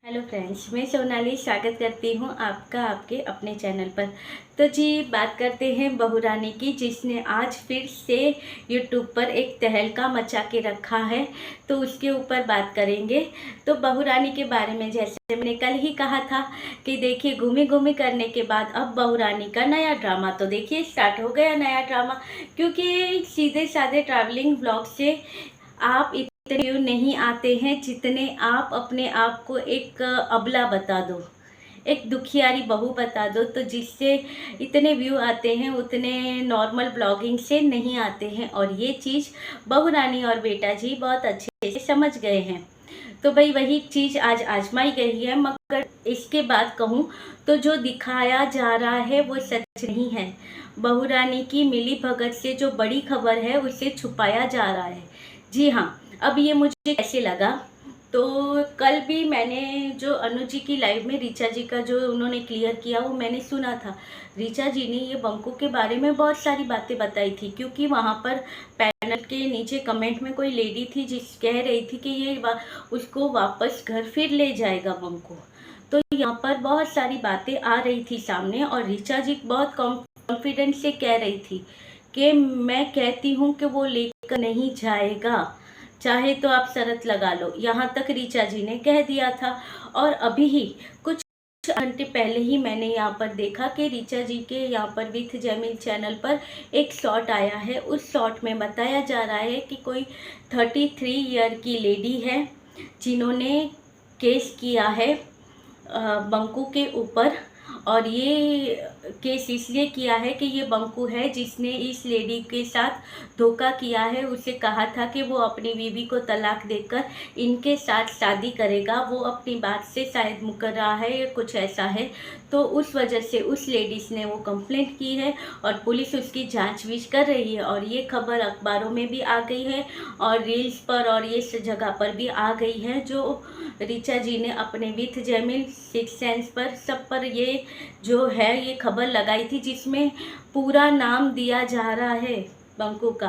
Hello friends, मैं सोनाली स्वागत करती हूँ आपका आपके अपने चैनल पर। तो जी बात करते हैं बहू रानी की, जिसने आज फिर से यूट्यूब पर एक तहलका मचा के रखा है। तो उसके ऊपर बात करेंगे। तो बहू रानी के बारे में जैसे मैंने कल ही कहा था कि देखिए घूमी घूमी करने के बाद अब बहू रानी का नया ड्रामा तो देखिए स्टार्ट हो गया। नया ड्रामा क्योंकि सीधे साधे ट्रैवलिंग ब्लॉग से आप इतने व्यू नहीं आते हैं जितने आप अपने आप को एक अबला बता दो, एक दुखियारी बहू बता दो, तो जिससे इतने व्यू आते हैं उतने नॉर्मल ब्लॉगिंग से नहीं आते हैं। और ये चीज़ बहू रानी और बेटा जी बहुत अच्छे से समझ गए हैं। तो भाई वही चीज़ आज आजमाई गई है। मगर इसके बाद कहूँ तो जो दिखाया जा रहा है वो सच नहीं है। बहू रानी की मिली भगत से जो बड़ी खबर है उसे छुपाया जा रहा है। जी हाँ, अब ये मुझे कैसे लगा, तो कल भी मैंने जो अनु जी की लाइव में ऋचा जी का जो उन्होंने क्लियर किया वो मैंने सुना था। ऋचा जी ने ये बंकू के बारे में बहुत सारी बातें बताई थी, क्योंकि वहाँ पर पैनल के नीचे कमेंट में कोई लेडी थी जिस कह रही थी कि ये उसको वापस घर फिर ले जाएगा बंकू। तो यहाँ पर बहुत सारी बातें आ रही थी सामने, और ऋचा जी बहुत कॉन्फिडेंस से कह रही थी कि मैं कहती हूँ कि वो लेकर नहीं जाएगा, चाहे तो आप शरत लगा लो, यहाँ तक ऋचा जी ने कह दिया था। और अभी ही कुछ घंटे पहले ही मैंने यहाँ पर देखा कि ऋचा जी के यहाँ पर विथ जैमिल चैनल पर एक शॉट आया है। उस शॉट में बताया जा रहा है कि कोई 33 ईयर की लेडी है जिन्होंने केस किया है बंकू के ऊपर। और ये केस इसलिए किया है कि ये बंकू है जिसने इस लेडी के साथ धोखा किया है। उसे कहा था कि वो अपनी बीवी को तलाक देकर इनके साथ शादी करेगा। वो अपनी बात से शायद मुकर रहा है या कुछ ऐसा है। तो उस वजह से उस लेडीज़ ने वो कंप्लेंट की है और पुलिस उसकी जांच-बीच कर रही है। और ये खबर अखबारों में भी आ गई है और रील्स पर और ये जगह पर भी आ गई है, जो ऋचा जी ने अपने विथ जैमिल सिक्स सेंस पर सब पर ये जो है ये खबर लगाई थी, जिसमें पूरा नाम दिया जा रहा है बंकू का।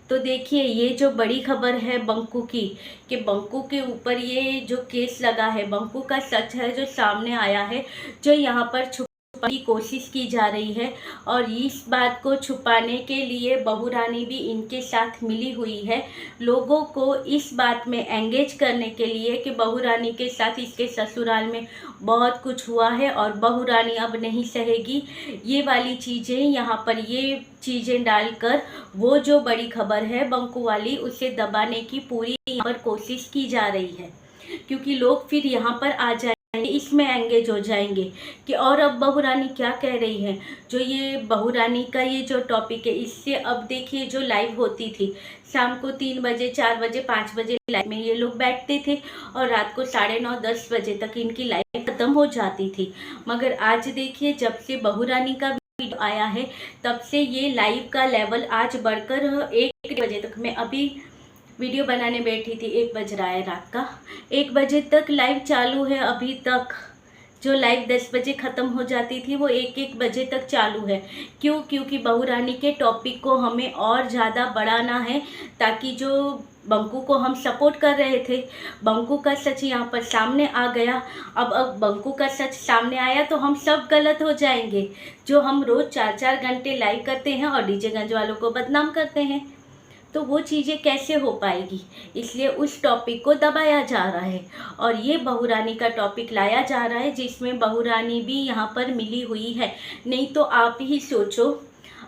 तो देखिए ये जो बड़ी खबर है बंकू की, कि बंकू के ऊपर ये जो केस लगा है, बंकू का सच है जो सामने आया है, जो यहाँ पर छुपाने की कोशिश की जा रही है। और इस बात को छुपाने के लिए बहू रानी भी इनके साथ मिली हुई है, लोगों को इस बात में एंगेज करने के लिए कि बहू रानी के साथ इसके ससुराल में बहुत कुछ हुआ है और बहू रानी अब नहीं सहेगी। ये वाली चीज़ें यहाँ पर ये चीज़ें डालकर वो जो बड़ी खबर है बंकू वाली, उसे दबाने की पूरी यहाँ पर कोशिश की जा रही है, क्योंकि लोग फिर यहाँ पर आ जाएंगे, इसमें एंगेज हो जाएंगे कि और अब बहू रानी क्या कह रही है। जो ये बहू रानी का ये जो टॉपिक है, इससे अब देखिए जो लाइव होती थी शाम को 3 बजे 4 बजे 5 बजे लाइव में ये लोग बैठते थे और रात को 9:30 10 बजे तक इनकी लाइव खत्म हो जाती थी। मगर आज देखिए जब से बहू रानी का वीडियो आया है तब से ये लाइव का लेवल आज बढ़कर 1 बजे तक, मैं अभी वीडियो बनाने बैठी थी 1 बज रहा है रात का, 1 बजे तक लाइव चालू है अभी तक। जो लाइव 10 बजे ख़त्म हो जाती थी वो 1 बजे तक चालू है। क्यों? क्योंकि बहू रानी के टॉपिक को हमें और ज़्यादा बढ़ाना है, ताकि जो बंकू को हम सपोर्ट कर रहे थे, बंकू का सच यहाँ पर सामने आ गया। अब बंकू का सच सामने आया तो हम सब गलत हो जाएंगे, जो हम रोज़ 4-4 घंटे लाइव करते हैं और डीजेगंज वालों को बदनाम करते हैं। तो वो चीज़ें कैसे हो पाएगी, इसलिए उस टॉपिक को दबाया जा रहा है। और ये बहू रानी का टॉपिक लाया जा रहा है जिसमें बहू रानी भी यहाँ पर मिली हुई है। नहीं तो आप ही सोचो,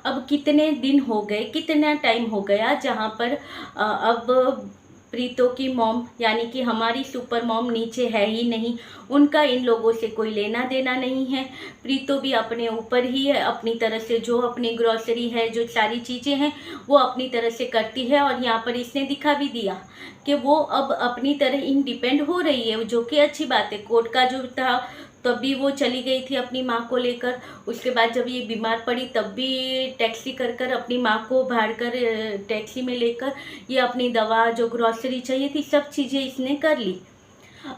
अब कितने दिन हो गए, कितना टाइम हो गया जहाँ पर अब प्रीतो की मॉम यानी कि हमारी सुपर मॉम नीचे है ही नहीं, उनका इन लोगों से कोई लेना देना नहीं है। प्रीतो भी अपने ऊपर ही है, अपनी तरह से जो अपनी ग्रॉसरी है, जो सारी चीज़ें हैं वो अपनी तरह से करती है। और यहाँ पर इसने दिखा भी दिया कि वो अब अपनी तरह इंडिपेंडेंट हो रही है, जो कि अच्छी बात है। कोर्ट का जो था तभी वो चली गई थी अपनी माँ को लेकर, उसके बाद जब ये बीमार पड़ी तब भी टैक्सी कर कर अपनी माँ को भाड़ कर टैक्सी में लेकर ये अपनी दवा जो ग्रॉसरी चाहिए थी सब चीज़ें इसने कर ली।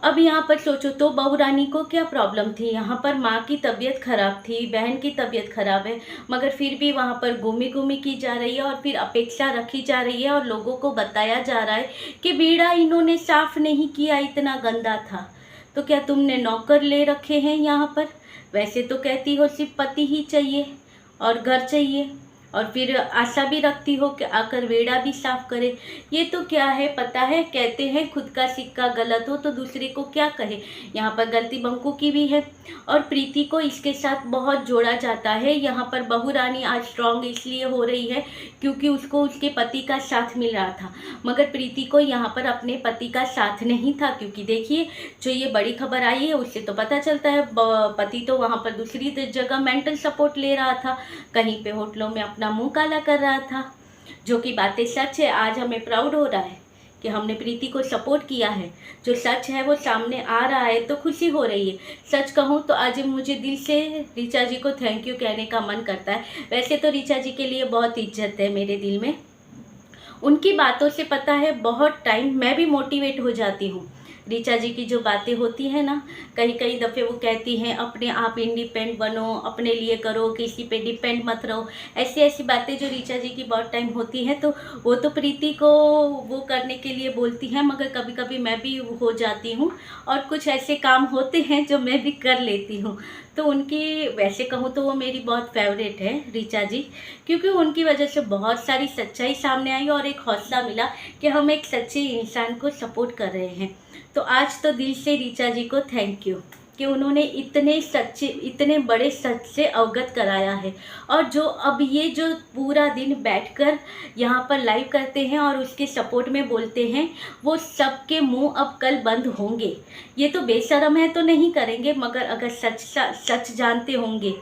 अब यहाँ पर सोचो तो बहू रानी को क्या प्रॉब्लम थी, यहाँ पर माँ की तबीयत खराब थी, बहन की तबीयत खराब है, मगर फिर भी वहाँ पर घूमी घूमी की जा रही है और फिर अपेक्षा रखी जा रही है और लोगों को बताया जा रहा है कि बीड़ा इन्होंने साफ नहीं किया, इतना गंदा था। तो क्या तुमने नौकर ले रखे हैं यहाँ पर? वैसे तो कहती हो सिर्फ पति ही चाहिए और घर चाहिए, और फिर आशा भी रखती हो कि आकर वेड़ा भी साफ करे। ये तो क्या है पता है, कहते हैं खुद का सिक्का गलत हो तो दूसरे को क्या कहे। यहाँ पर गलती बंकू की भी है, और प्रीति को इसके साथ बहुत जोड़ा जाता है। यहाँ पर बहू रानी आज स्ट्रांग इसलिए हो रही है क्योंकि उसको उसके पति का साथ मिल रहा था, मगर प्रीति को यहाँ पर अपने पति का साथ नहीं था। क्योंकि देखिए, जो ये बड़ी खबर आई है उससे तो पता चलता है पति तो वहाँ पर दूसरी जगह मेंटल सपोर्ट ले रहा था, कहीं पे होटलों में अपना मुंह काला कर रहा था। जो कि बातें सच है। आज हमें प्राउड हो रहा है कि हमने प्रीति को सपोर्ट किया है। जो सच है वो सामने आ रहा है तो खुशी हो रही है। सच कहूँ तो आज मुझे दिल से ऋचा जी को थैंक यू कहने का मन करता है। वैसे तो ऋचा जी के लिए बहुत इज्जत है मेरे दिल में। उनकी बातों से पता है बहुत टाइम मैं भी मोटिवेट हो जाती हूँ। ऋचा जी की जो बातें होती है ना, कई दफ़े वो कहती हैं अपने आप इंडिपेंडेंट बनो, अपने लिए करो, किसी पे डिपेंड मत रहो। ऐसी बातें जो ऋचा जी की बहुत टाइम होती हैं, तो वो तो प्रीति को वो करने के लिए बोलती हैं, मगर कभी कभी मैं भी हो जाती हूँ और कुछ ऐसे काम होते हैं जो मैं भी कर लेती हूँ। तो उनकी वैसे कहूँ तो वो मेरी बहुत फेवरेट है ऋचा जी, क्योंकि उनकी वजह से बहुत सारी सच्चाई सामने आई और एक हौसला मिला कि हम एक सच्चे इंसान को सपोर्ट कर रहे हैं। तो आज तो दिल से ऋचा जी को थैंक यू कि उन्होंने इतने बड़े सच से अवगत कराया है। और जो अब ये जो पूरा दिन बैठकर यहाँ पर लाइव करते हैं और उसके सपोर्ट में बोलते हैं, वो सबके मुंह अब कल बंद होंगे। ये तो बेशरम है तो नहीं करेंगे, मगर अगर सच जानते होंगे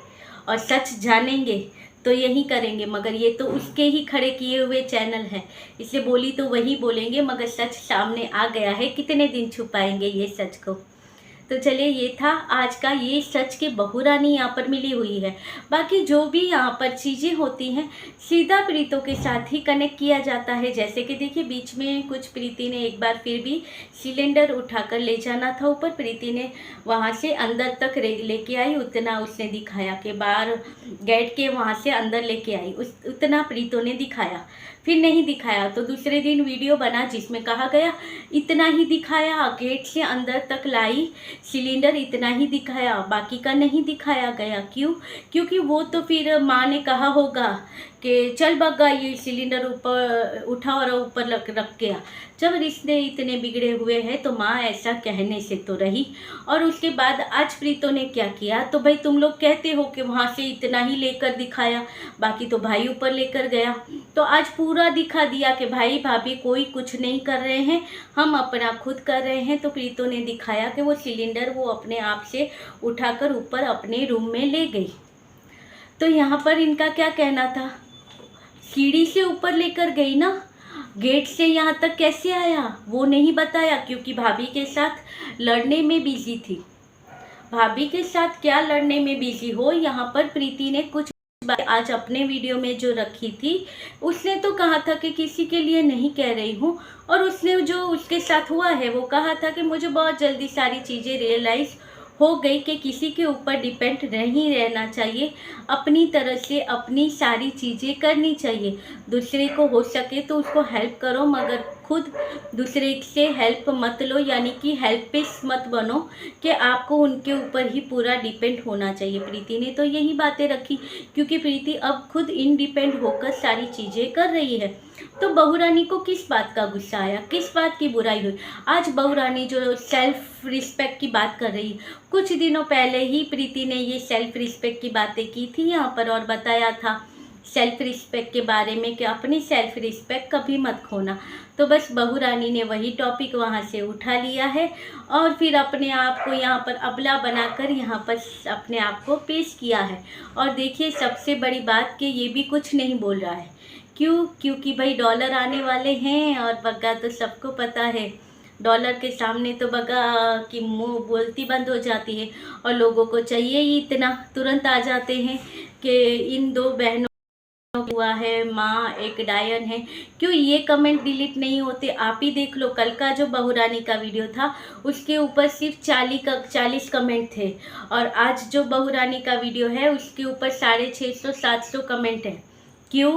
और सच जानेंगे तो यही करेंगे। मगर ये तो उसके ही खड़े किए हुए चैनल हैं, इसलिए बोली तो वही बोलेंगे, मगर सच सामने आ गया है, कितने दिन छुपाएंगे ये सच को। तो चलिए, ये था आज का ये सच के बहू रानी यहाँ पर मिली हुई है। बाकी जो भी यहाँ पर चीज़ें होती हैं सीधा प्रीतों के साथ ही कनेक्ट किया जाता है। जैसे कि देखिए, बीच में कुछ प्रीति ने एक बार फिर भी सिलेंडर उठाकर ले जाना था ऊपर, प्रीति ने वहाँ से अंदर तक लेके आई, उतना उसने दिखाया कि बाहर गेट के वहाँ से अंदर लेके आई, उतना प्रीतों ने दिखाया। फिर नहीं दिखाया तो दूसरे दिन वीडियो बना जिसमें कहा गया इतना ही दिखाया, गेट से अंदर तक लाई सिलेंडर इतना ही दिखाया, बाकी का नहीं दिखाया गया। क्यों? क्योंकि वो तो फिर माँ ने कहा होगा कि चल बग्गा ये सिलेंडर ऊपर उठा और ऊपर रख गया। जब रिश्ते इतने बिगड़े हुए हैं तो माँ ऐसा कहने से तो रही। और उसके बाद आज प्रीतों ने क्या किया, तो भाई तुम लोग कहते हो कि वहाँ से इतना ही लेकर दिखाया, बाकी तो भाई ऊपर लेकर गया। तो आज पूरा दिखा दिया कि भाई भाभी कोई कुछ नहीं कर रहे हैं, हम अपना खुद कर रहे हैं। तो प्रीतों ने दिखाया कि वो सिलेंडर वो अपने आप से उठाकर ऊपर अपने रूम में ले गई। तो यहाँ पर इनका क्या कहना था, सीढ़ी से ऊपर लेकर गई ना, गेट से यहाँ तक कैसे आया वो नहीं बताया, क्योंकि भाभी के साथ लड़ने में बिजी थी। भाभी के साथ क्या लड़ने में बिजी हो, यहाँ पर प्रीति ने कुछ बात आज अपने वीडियो में जो रखी थी, उसने तो कहा था कि किसी के लिए नहीं कह रही हूँ, और उसने जो उसके साथ हुआ है वो कहा था कि मुझे बहुत जल्दी सारी चीज़ें रियलाइज़ हो गई कि किसी के ऊपर डिपेंड नहीं रहना चाहिए, अपनी तरह से अपनी सारी चीज़ें करनी चाहिए। दूसरे को हो सके तो उसको हेल्प करो, मगर खुद दूसरे से हेल्प मत लो, यानी कि हेल्पिश मत बनो कि आपको उनके ऊपर ही पूरा डिपेंड होना चाहिए। प्रीति ने तो यही बातें रखी, क्योंकि प्रीति अब खुद इंडिपेंडेंट होकर सारी चीज़ें कर रही है। तो बहू रानी को किस बात का गुस्सा आया, किस बात की बुराई हुई? आज बहू रानी जो सेल्फ रिस्पेक्ट की बात कर रही है, कुछ दिनों पहले ही प्रीति ने ये सेल्फ रिस्पेक्ट की बातें की थी यहाँ पर, और बताया था सेल्फ रिस्पेक्ट के बारे में कि अपनी सेल्फ रिस्पेक्ट कभी मत खोना। तो बस बहू रानी ने वही टॉपिक वहाँ से उठा लिया है और फिर अपने आप को यहाँ पर अबला बनाकर यहाँ पर अपने आप को पेश किया है। और देखिए, सबसे बड़ी बात कि ये भी कुछ नहीं बोल रहा है। क्यों? क्योंकि भाई डॉलर आने वाले हैं, और बग्गा तो सबको पता है, डॉलर के सामने तो बग्गा की मुंह बोलती बंद हो जाती है, और लोगों को चाहिए ही इतना, तुरंत आ जाते हैं कि इन दो बहनों हुआ है, माँ एक डायन है। क्यों ये कमेंट डिलीट नहीं होते? आप ही देख लो, कल का जो बहू रानी का वीडियो था उसके ऊपर सिर्फ 40 कमेंट थे, और आज जो बहू रानी का वीडियो है उसके ऊपर 650-700 कमेंट है। क्यों?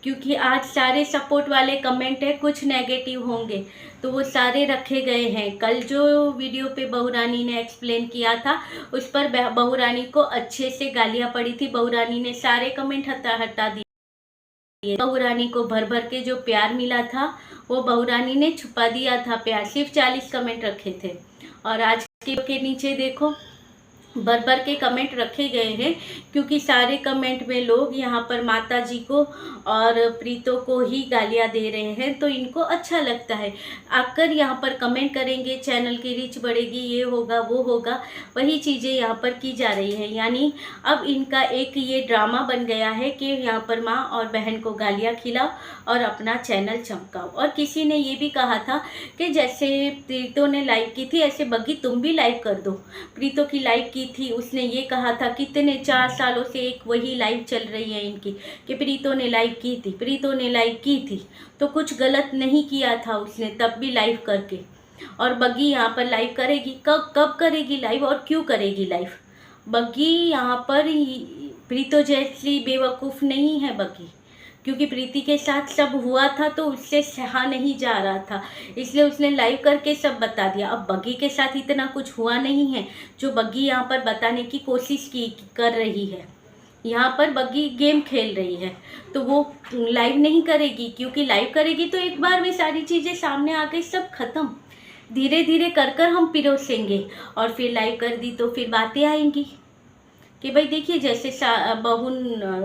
क्योंकि आज सारे सपोर्ट वाले कमेंट है, कुछ नेगेटिव होंगे तो वो सारे रखे गए हैं। कल जो वीडियो पे बहू रानी ने एक्सप्लेन किया था उस पर बहू रानी को अच्छे से गालियाँ पड़ी थी। बहू रानी ने सारे कमेंट हटा दिए। बहू रानी को भर भर के जो प्यार मिला था वो बहू रानी ने छुपा दिया था प्यार। सिर्फ 40 कमेंट रखे थे और आज के नीचे देखो भर भर के कमेंट रखे गए हैं, क्योंकि सारे कमेंट में लोग यहाँ पर माता जी को और प्रीतो को ही गालियाँ दे रहे हैं, तो इनको अच्छा लगता है। आकर यहाँ पर कमेंट करेंगे, चैनल की रीच बढ़ेगी, ये होगा वो होगा, वही चीज़ें यहाँ पर की जा रही है। यानी अब इनका एक ये ड्रामा बन गया है कि यहाँ पर माँ और बहन को गालियाँ खिलाओ और अपना चैनल चमकाओ। और किसी ने ये भी कहा था कि जैसे प्रीतो ने लाइव की थी ऐसे बग्गी तुम भी लाइव कर दो। प्रीतो की लाइव थी, उसने ये कहा था, कितने 4 सालों से एक वही लाइव चल रही है इनकी कि प्रीतो ने लाइव की थी, प्रीतो ने लाइव की थी, तो कुछ गलत नहीं किया था उसने तब भी लाइव करके। और बग्गी यहाँ पर लाइव करेगी, कब करेगी लाइव और क्यों करेगी लाइव? बग्गी यहाँ पर प्रीतो जैसी बेवकूफ़ नहीं है बग्गी, क्योंकि प्रीति के साथ सब हुआ था तो उससे सहा नहीं जा रहा था, इसलिए उसने लाइव करके सब बता दिया। अब बग्गी के साथ इतना कुछ हुआ नहीं है जो बग्गी यहाँ पर बताने की कोशिश कर रही है। यहाँ पर बग्गी गेम खेल रही है तो वो लाइव नहीं करेगी, क्योंकि लाइव करेगी तो एक बार में सारी चीज़ें सामने आ गई, सब खत्म। धीरे धीरे कर हम पिरोसेंगे और फिर लाइव कर दी तो फिर बातें आएंगी कि भाई देखिए जैसे बहू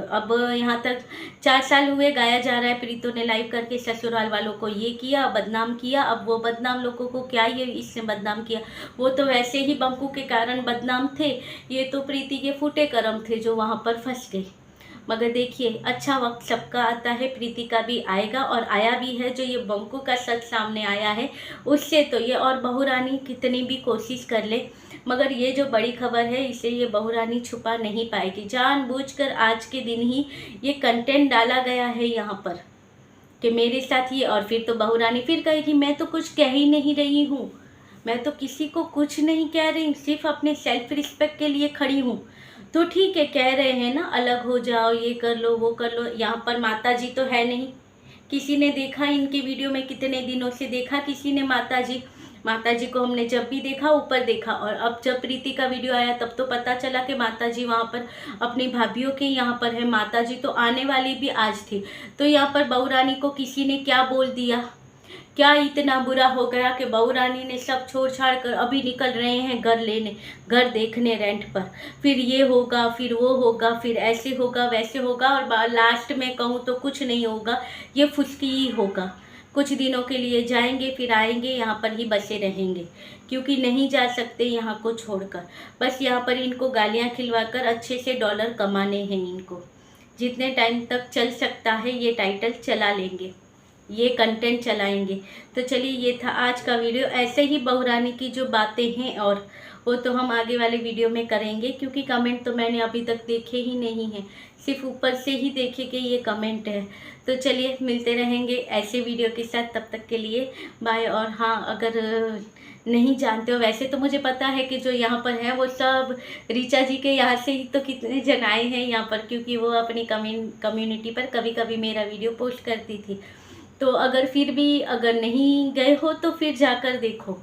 अब यहाँ तक 4 साल हुए गाया जा रहा है, प्रीतो ने लाइव करके ससुराल वालों को ये किया, बदनाम किया। अब वो बदनाम लोगों को क्या ये इसने बदनाम किया? वो तो वैसे ही बंकू के कारण बदनाम थे, ये तो प्रीति के फूटे कर्म थे जो वहाँ पर फंस गए। मगर देखिए अच्छा वक्त सबका आता है, प्रीति का भी आएगा और आया भी है। जो ये बंकू का सच सामने आया है उससे तो ये और बहू रानी कितनी भी कोशिश कर ले, मगर ये जो बड़ी खबर है इसे ये बहू रानी छुपा नहीं पाएगी। जानबूझकर आज के दिन ही ये कंटेंट डाला गया है यहाँ पर कि मेरे साथ ये, और फिर तो बहू रानी फिर कहेगी मैं तो कुछ कह ही नहीं रही हूँ, मैं तो किसी को कुछ नहीं कह रही, सिर्फ अपने सेल्फ रिस्पेक्ट के लिए खड़ी हूँ। तो ठीक है, कह रहे हैं ना अलग हो जाओ, ये कर लो वो कर लो। यहाँ पर माता जी तो है नहीं, किसी ने देखा इनके वीडियो में? कितने दिनों से देखा किसी ने माता जी को? हमने जब भी देखा ऊपर देखा, और अब जब प्रीति का वीडियो आया तब तो पता चला कि माता जी वहाँ पर अपनी भाभीियों के यहाँ पर है। माता जी तो आने वाली भी आज थी, तो यहाँ पर बहू रानी को किसी ने क्या बोल दिया? क्या इतना बुरा हो गया कि बहू रानी ने सब छोड़ छाड़ कर अभी निकल रहे हैं घर देखने रेंट पर? फिर ये होगा, फिर वो होगा, फिर ऐसे होगा वैसे होगा, और लास्ट में कहूँ तो कुछ नहीं होगा, ये फुसकी ही होगा। कुछ दिनों के लिए जाएंगे फिर आएंगे, यहाँ पर ही बसे रहेंगे, क्योंकि नहीं जा सकते यहाँ को छोड़कर। बस यहाँ पर इनको गालियाँ खिलवाकर अच्छे से डॉलर कमाने हैं इनको। जितने टाइम तक चल सकता है ये टाइटल चला लेंगे, ये कंटेंट चलाएंगे। तो चलिए ये था आज का वीडियो। ऐसे ही बहू रानी की जो बातें हैं और वो तो हम आगे वाले वीडियो में करेंगे, क्योंकि कमेंट तो मैंने अभी तक देखे ही नहीं हैं, सिर्फ ऊपर से ही देखे कि ये कमेंट है। तो चलिए मिलते रहेंगे ऐसे वीडियो के साथ, तब तक के लिए बाय। और हाँ, अगर नहीं जानते हो, वैसे तो मुझे पता है कि जो यहाँ पर है वो सब रीचा जी के यहाँ से ही तो कितने जन आए हैं यहाँ पर, क्योंकि वो अपनी कम्युनिटी पर कभी कभी मेरा वीडियो पोस्ट करती थी। तो अगर फिर भी अगर नहीं गए हो तो फिर जाकर देखो,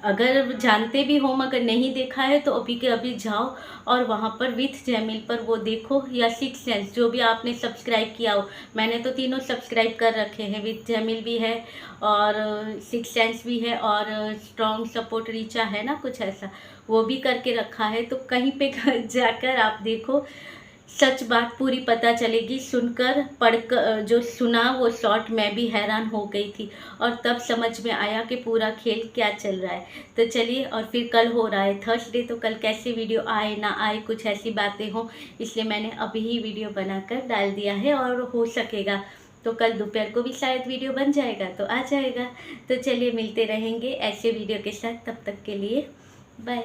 अगर जानते भी हो मगर नहीं देखा है तो अभी के अभी जाओ और वहाँ पर विथ जैमिल पर वो देखो, या 6 सेंस जो भी आपने सब्सक्राइब किया हो। मैंने तो तीनों सब्सक्राइब कर रखे हैं, विथ जैमिल भी है और 6 सेंस भी है और स्ट्रॉन्ग सपोर्ट रीचा है ना, कुछ ऐसा वो भी करके रखा है। तो कहीं पे जाकर आप देखो, सच बात पूरी पता चलेगी। सुनकर पढ़कर जो सुना वो शॉर्ट मैं भी हैरान हो गई थी, और तब समझ में आया कि पूरा खेल क्या चल रहा है। तो चलिए, और फिर कल हो रहा है थर्सडे, तो कल कैसे वीडियो आए ना आए, कुछ ऐसी बातें हों, इसलिए मैंने अभी ही वीडियो बनाकर डाल दिया है। और हो सकेगा तो कल दोपहर को भी शायद वीडियो बन जाएगा तो आ जाएगा। तो चलिए मिलते रहेंगे ऐसे वीडियो के साथ, तब तक के लिए बाय।